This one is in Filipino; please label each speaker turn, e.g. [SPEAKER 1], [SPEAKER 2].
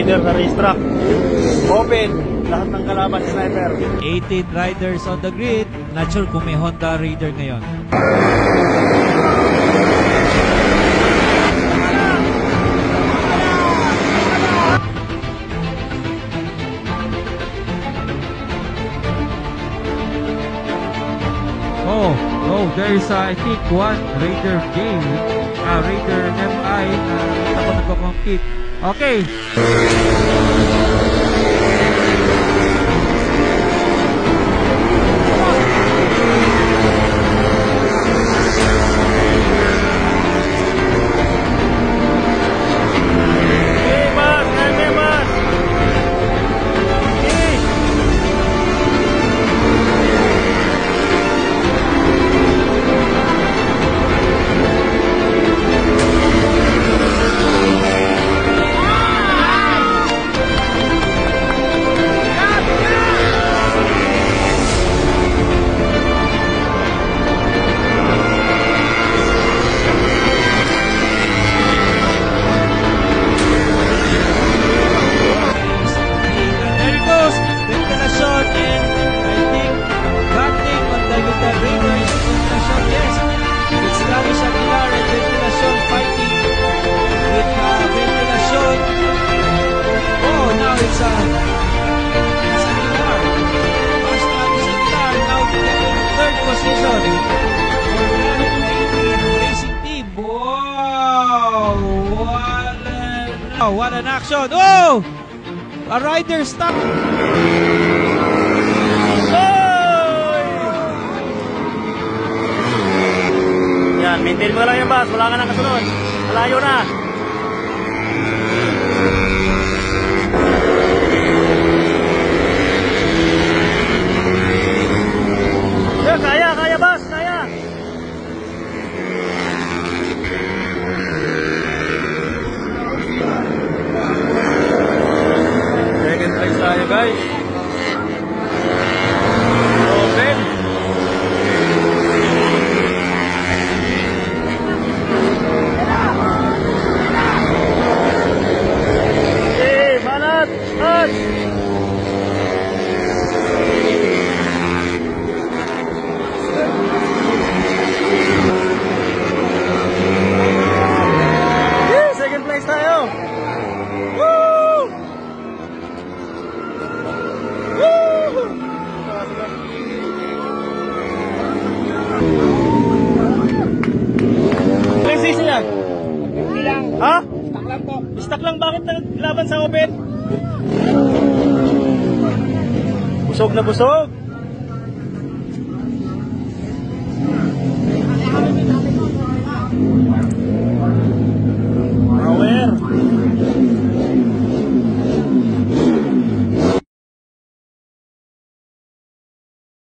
[SPEAKER 1] Raider na racetrack. Open. Lahat ng kalaban, sniper.
[SPEAKER 2] 18 riders on the grid. Not sure kung may Honda Raider ngayon.
[SPEAKER 3] Oh, there's I think one Raider game, Raider MI na ako nagko-compete. Okay.
[SPEAKER 2] Oh, what an action! Oh! A rider stop!
[SPEAKER 1] Yan, maintain mo lang yung bus. Wala ka nang kasunod. Malayo na. Kaya bus, kaya. Second place tayo, guys. Open. Hey, balat! Balat! Second place tayo. Woo! Woo! PlayStation yan?
[SPEAKER 4] Hindi lang.
[SPEAKER 1] Ha?
[SPEAKER 4] Stock lang po.
[SPEAKER 1] Stock lang, bakit naglaban sa open? Busog na busog.